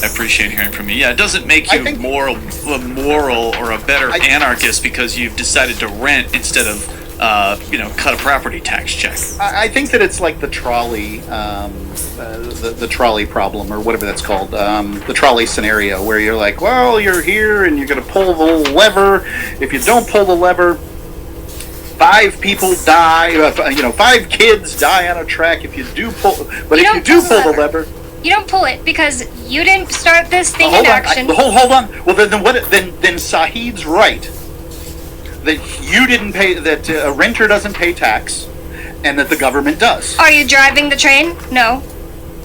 I appreciate hearing from you. Yeah, it doesn't make you a moral or a better anarchist because you've decided to rent instead of, cut a property tax check. I think that it's like the trolley, the trolley problem, or whatever that's called, the trolley scenario, where you're like, well, you're here and you're going to pull the lever. If you don't pull the lever, 5 people die. 5 kids die on a track. If you do pull, but if you do pull the lever. You don't pull it because you didn't start this thing in action. Hold on. Well, then Saeed's right. That you didn't pay. That a renter doesn't pay tax, and that the government does. Are you driving the train? No.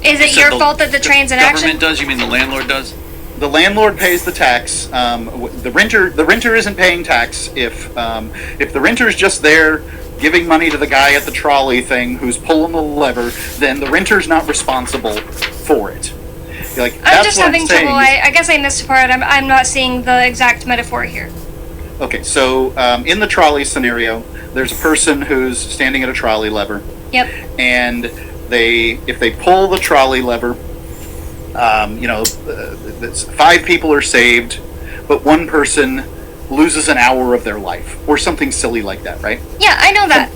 Is it your fault that the train's in action? The government does. You mean the landlord does? The landlord pays the tax. The renter isn't paying tax if the renter's just there giving money to the guy at the trolley thing who's pulling the lever, then the renter's not responsible for it. I'm just having trouble. I guess I missed a part. I'm not seeing the exact metaphor here. Okay, so in the trolley scenario, there's a person who's standing at a trolley lever. Yep. And if they pull the trolley lever, 5 people are saved, but one person loses an hour of their life, or something silly like that, right? Yeah, I know that.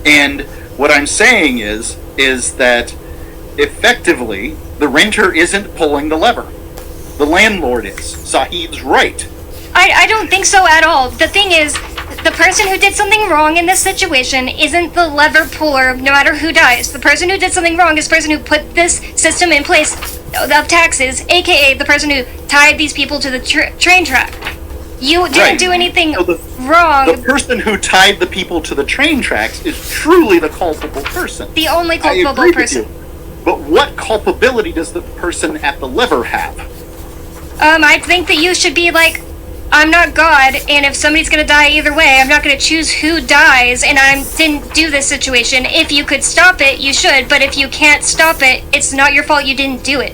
And what I'm saying is that effectively the renter isn't pulling the lever. The landlord is. Saeed's right. I don't think so at all. The thing is, the person who did something wrong in this situation isn't the lever puller, no matter who dies. The person who did something wrong is the person who put this system in place of taxes, aka the person who tied these people to the train track. You didn't do anything wrong. The person who tied the people to the train tracks is truly the culpable person. The only culpable person. But what culpability does the person at the lever have? I think that you should be like, I'm not God, and if somebody's gonna die either way, I'm not gonna choose who dies, and I didn't do this situation. If you could stop it, you should, but if you can't stop it, it's not your fault you didn't do it.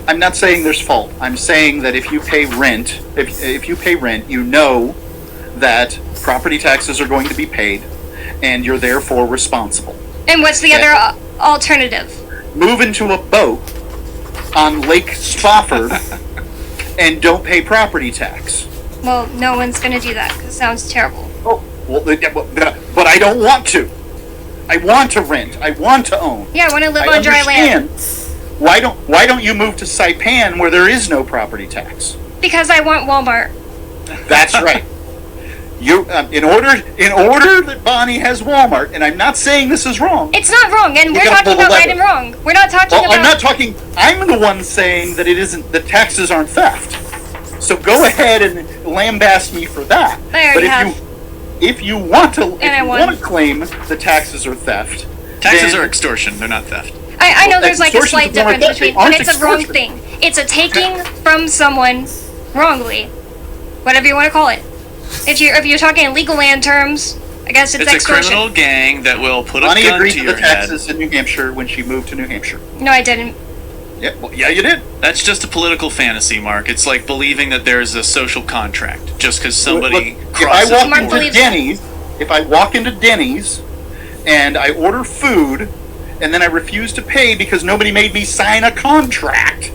I'm not saying there's fault. I'm saying that if you pay rent, you know that property taxes are going to be paid, and you're therefore responsible. And what's the other alternative? Move into a boat on Lake Spofford and don't pay property tax. Well, no one's going to do that, because it sounds terrible. Oh, well, but I don't want to. I want to rent. I want to own. Yeah, I want to live on dry land. Why don't you move to Saipan where there is no property tax? Because I want Walmart. That's right. You in order that Bonnie has Walmart, and I'm not saying this is wrong. It's not wrong, and we're talking about right and wrong. We're not talking about. I'm not talking. I'm the one saying that it isn't. That taxes aren't theft. So go ahead and lambaste me for that. If you want to claim the taxes are theft, taxes are extortion. They're not theft. I know there's like a slight difference between, but it's a wrong thing. It's a taking from someone wrongly, whatever you want to call it. If you're talking in legal land terms, I guess it's extortion. It's a criminal gang that will put a gun to your head. Bonnie agreed to the taxes in New Hampshire when she moved to New Hampshire. No, I didn't. Yeah, you did. That's just a political fantasy, Mark. It's like believing that there's a social contract just because somebody crosses. If I walk into Denny's and I order food and then I refuse to pay because nobody made me sign a contract.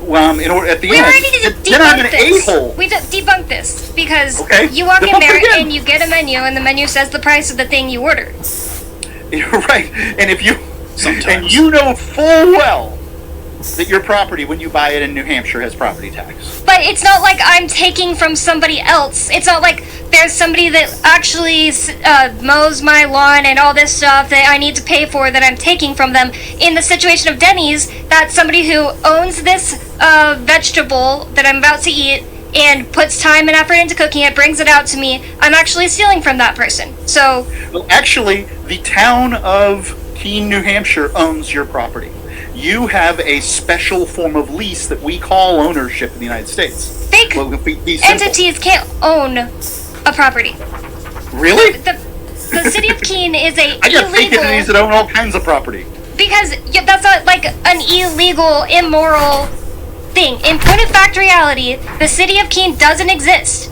We already debunked this. We debunked this because you walk in there and you get a menu, and the menu says the price of the thing you ordered. You're right, and you know full well that your property, when you buy it in New Hampshire, has property tax. But it's not like I'm taking from somebody else. It's not like there's somebody that actually mows my lawn and all this stuff that I need to pay for that I'm taking from them. In the situation of Denny's, that's somebody who owns this vegetable that I'm about to eat and puts time and effort into cooking it, brings it out to me. I'm actually stealing from that person. So, well, actually, the town of Keene, New Hampshire owns your property. You have a special form of lease that we call ownership in the United States. Fake entities can't own a property. Really? The city of Keene is a I got fake entities that own all kinds of property. Because that's not like an illegal, immoral thing. In point of fact reality, the city of Keene doesn't exist.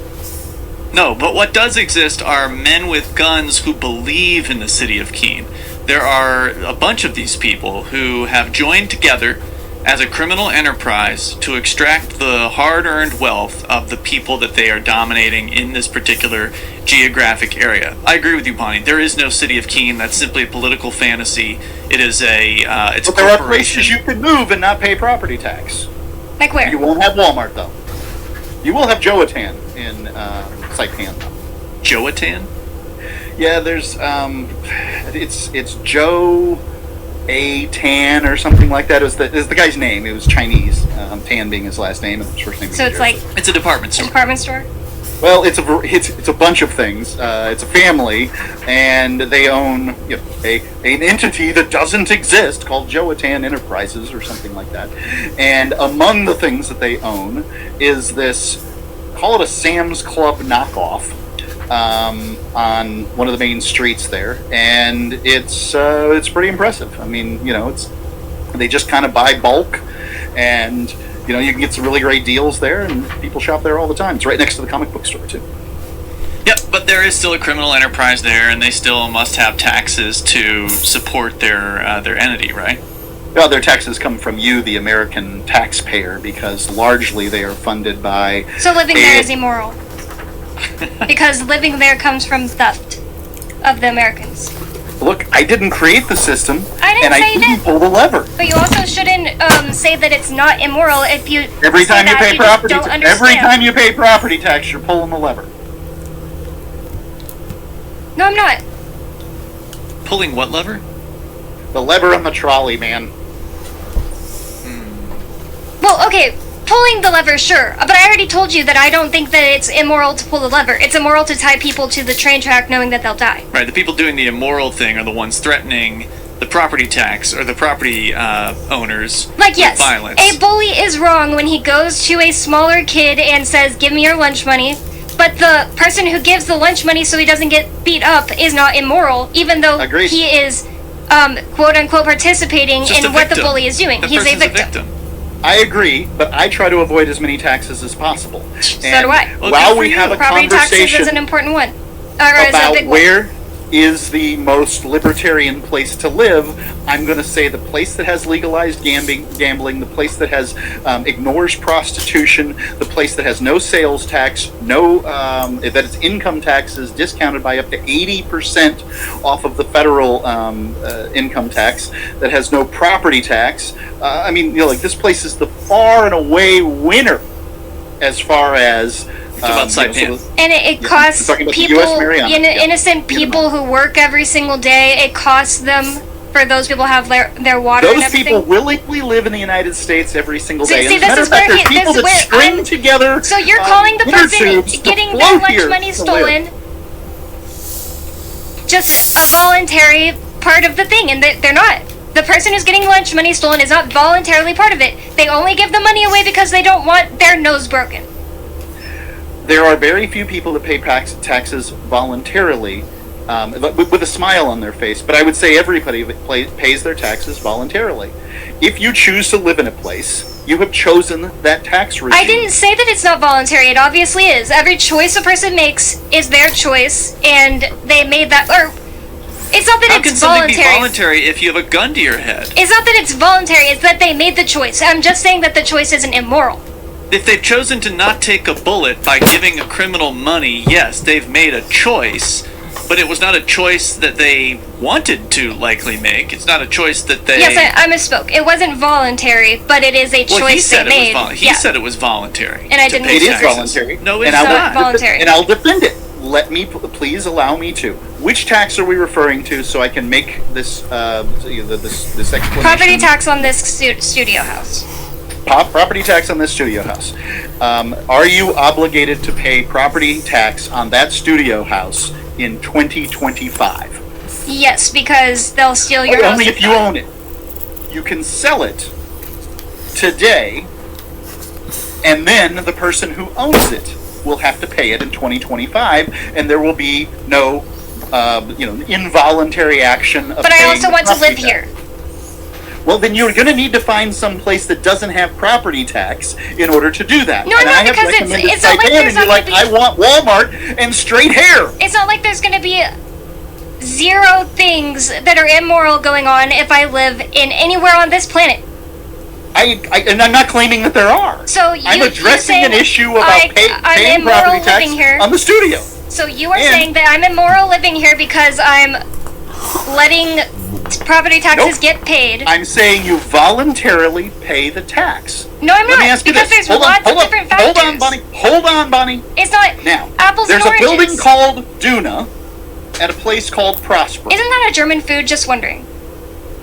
No, but what does exist are men with guns who believe in the city of Keene. There are a bunch of these people who have joined together as a criminal enterprise to extract the hard-earned wealth of the people that they are dominating in this particular geographic area. I agree with you, Bonnie. There is no city of Keene. That's simply a political fantasy. It is it's a But there are corporation. places you can move and not pay property tax. Like where? You won't have Walmart, though. You will have Joatan in Saipan, though. Joatan? Yeah, there's it's Joe A Tan or something like that. Is the guy's name? It was Chinese. Tan being his last name and his first name. So it's like It's a department a store. department store? Well, it's a bunch of things. It's a family, and they own an entity that doesn't exist called Joatan Enterprises or something like that. And among the things that they own is this, call it a Sam's Club knockoff, on one of the main streets there, and it's pretty impressive. I mean, they just kind of buy bulk, and you can get some really great deals there, and people shop there all the time. It's right next to the comic book store too. Yep, but there is still a criminal enterprise there, and they still must have taxes to support their entity, right? Well, their taxes come from you, the American taxpayer, because largely they are funded by. So living there is immoral. Because living there comes from theft of the Americans. Look, I didn't create the system, I didn't and say I you didn't did. pull the lever. But you also shouldn't say that it's not immoral if you Every say time you that, pay you property, just don't every understand. time you pay property tax, you're pulling the lever. No, I'm not. Pulling what lever? The lever on the trolley, man. Well, okay, pulling the lever, sure. But I already told you that I don't think that it's immoral to pull the lever. It's immoral to tie people to the train track knowing that they'll die. Right, the people doing the immoral thing are the ones threatening the property tax or the property owners Like, with yes, violence. a bully is wrong when he goes to a smaller kid and says, give me your lunch money. But the person who gives the lunch money so he doesn't get beat up is not immoral, even though Agreed. he is, quote unquote, participating Just in a what the victim. bully is doing. The He's a person's victim. I agree, but I try to avoid as many taxes as possible. So do I. Well, While good for we you. have a Property taxes conversation is an important one. Or is a about big one. where is the most libertarian place to live, I'm going to say the place that has legalized gambling, the place that has ignores prostitution, the place that has no sales tax, that its income tax is discounted by up to 80% off of the federal income tax, that has no property tax. This place is the far and away winner as far as. About Saipan. And it Yeah, costs we're talking about the people, US Mariana. Yeah. innocent people who work every single day, it costs them, for those people have their water and Those everything. people willingly live in the United States every single See- day. see, And as a this matter is of fact, where there's he- people this is that where string I'm- together. So you're calling the inner person tubes to getting their float lunch here money to stolen live. just a voluntary part of the thing, and they're not. The person who's getting lunch money stolen is not voluntarily part of it. They only give the money away because they don't want their nose broken. There are very few people that pay taxes voluntarily, with a smile on their face. But I would say everybody pays their taxes voluntarily. If you choose to live in a place, you have chosen that tax regime. I didn't say that it's not voluntary. It obviously is. Every choice a person makes is their choice, and they made that. Or it's not that How can it's something be voluntary. voluntary if you have a gun to your head? It's not that it's voluntary. It's that they made the choice. I'm just saying that the choice isn't immoral. If they've chosen to not take a bullet by giving a criminal money, yes, they've made a choice, but it was not a choice that they wanted to likely make. It's not a choice that they... Yes, I misspoke. It wasn't voluntary, but it is a well, he choice said they it was made. He said it was voluntary. And I to didn't pay It is taxes. voluntary. No, it's and I'll not voluntary. And I'll defend it. Please allow me to. Which tax are we referring to so I can make this this explanation? Property tax on this studio house. Property tax on this studio house. Are you obligated to pay property tax on that studio house in 2025? Yes, because they'll steal your house. Only if you own it. You can sell it today, and then the person who owns it will have to pay it in 2025, and there will be no, involuntary action of But I paying also the want to property live here. tax. Well, then you're going to need to find some place that doesn't have property tax in order to do that. No, and not I have because recommended it's not like Saipan, there's and you're not like, gonna be- I want Walmart and straight hair. It's not like there's going to be zero things that are immoral going on if I live in anywhere on this planet. And I'm not claiming that there are. So I'm addressing an issue about I'm paying immoral property tax living here. on the studio. So you are saying that I'm immoral living here because I'm letting property taxes Nope. get paid. I'm saying you voluntarily pay the tax. No, I'm Let not. me ask you Because this. there's lots of different factors. Hold on, Bonnie. It's not Now, apples there's and a oranges. building called Duna at a place called Prosper. Isn't that a German food? Just wondering.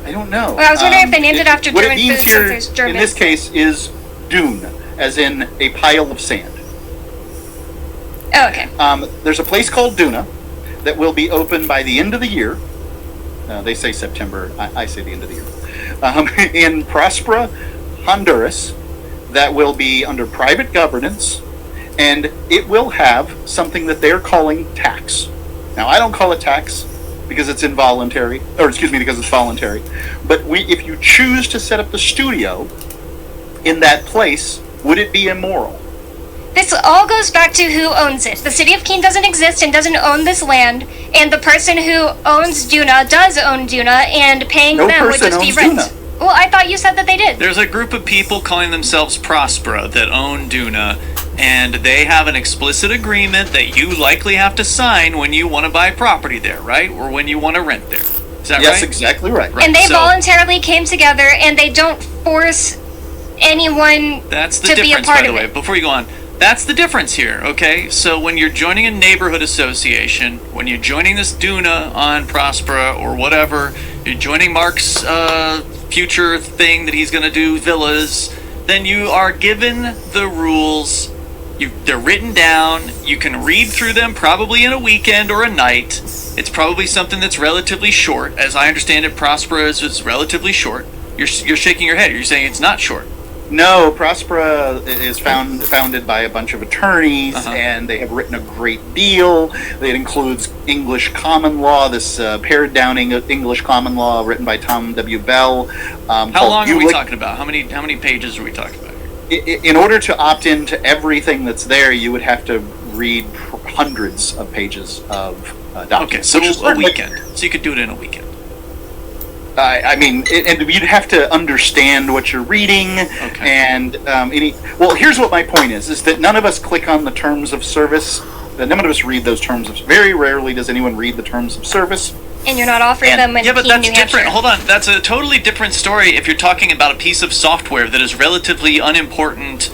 I don't know. Well, I was wondering if they named it after what German it means food here, since there's German. in this case, is dune, as in a pile of sand. Oh, okay. There's a place called Duna that will be open by the end of the year. They say September. I say the end of the year. In Prospera, Honduras, that will be under private governance, and it will have something that they're calling tax. Now, I don't call it tax because it's involuntary, or excuse me, because it's voluntary. But if you choose to set up the studio in that place, would it be immoral? This all goes back to who owns it. The city of Keene doesn't exist and doesn't own this land, and the person who owns Duna does own Duna, and paying No them would person just be owns rent. Duna. Well, I thought you said that they did. There's a group of people calling themselves Prospera that own Duna, and they have an explicit agreement that you likely have to sign when you want to buy property there, right? Or when you want to rent there. Is that Yes, right? exactly right. And they So- voluntarily came together, and they don't force anyone That's the to be a difference, part by the of way. it. Before you go on, that's the difference here, okay? So when you're joining a neighborhood association, when you're joining this Duna on Prospera or whatever, you're joining Mark's future thing that he's going to do, villas, then you are given the rules. They're written down. You can read through them probably in a weekend or a night. It's probably something that's relatively short. As I understand it, Prospera is relatively short. You're shaking your head. You're saying it's not short. No, Prospera is founded by a bunch of attorneys, Uh-huh. and they have written a great deal. It includes English common law, this pared down English common law written by Tom W. Bell. How long are we talking about? How many pages are we talking about here? In order to opt into everything that's there, you would have to read hundreds of pages of documents. Okay, so which is a certainly- weekend. So you could do it in a weekend. I mean, and you'd have to understand what you're reading, Okay. and well, here's what my point is that none of us click on the terms of service. None of us read those terms of. Very rarely does anyone read the terms of service. And you're not offering And- them in Yeah, but Keene, that's New Hampshire. different. Hold on, that's a totally different story if you're talking about a piece of software that is relatively unimportant,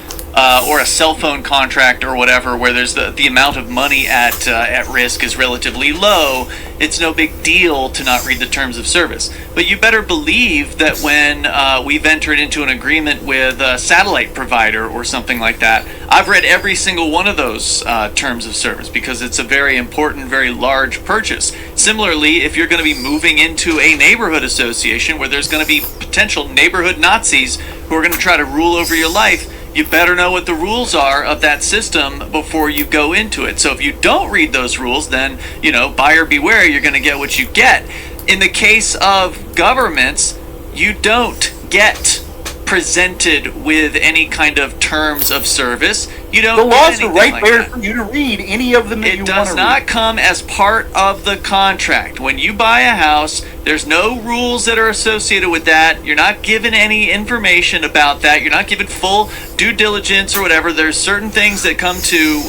or a cell phone contract or whatever, where there's the amount of money at risk is relatively low. It's no big deal to not read the terms of service. But you better believe that when we've entered into an agreement with a satellite provider or something like that, I've read every single one of those terms of service because it's a very important, very large purchase. Similarly, if you're going to be moving into a neighborhood association where there's going to be potential neighborhood Nazis who are going to try to rule over your life, you better know what the rules are of that system before you go into it. So if you don't read those rules, then, buyer beware, you're going to get what you get. In the case of governments, you don't get presented with any kind of terms of service. You don't The get laws are anything right like there that. for you to read any of them that you It want to does read. not come as part of the contract. When you buy a house, there's no rules that are associated with that. You're not given any information about that. You're not given full due diligence or whatever. There's certain things that come to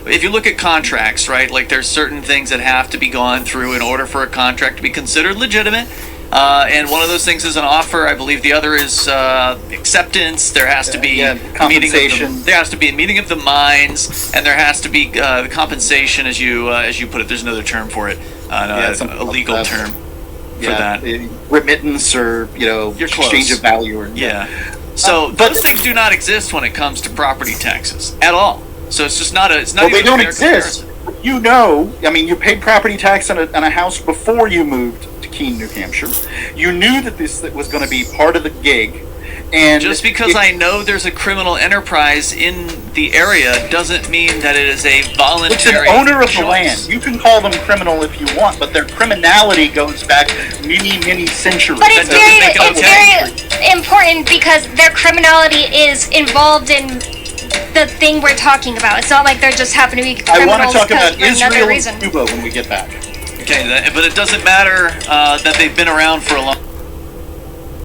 if you look at contracts, right? Like there's certain things that have to be gone through in order for a contract to be considered legitimate. And one of those things is an offer. I believe the other is acceptance. There has to be a meeting of compensation. there has to be a meeting of the minds, and there has to be the compensation, as you put it. There's another term for it, something a like legal that. term for that. Remittance or You're exchange close. of value or Yeah. So but- those things do not exist when it comes to property taxes at all. So it's just not a. It's not Well, they even a don't fair exist. comparison. I mean, you paid property tax on a house before you moved to Keene, New Hampshire. You knew that this was going to be part of the gig. And Just because I know there's a criminal enterprise in the area doesn't mean that it is a it's an voluntary owner of the choice. land. You can call them criminal if you want, but their criminality goes back many, many centuries. But it's That doesn't make it very important because their criminality is involved in the thing we're talking about. It's not like they're just happen to be I criminals want to talk about for another Israel reason. and Cuba when we get back. Okay, but it doesn't matter that they've been around for a long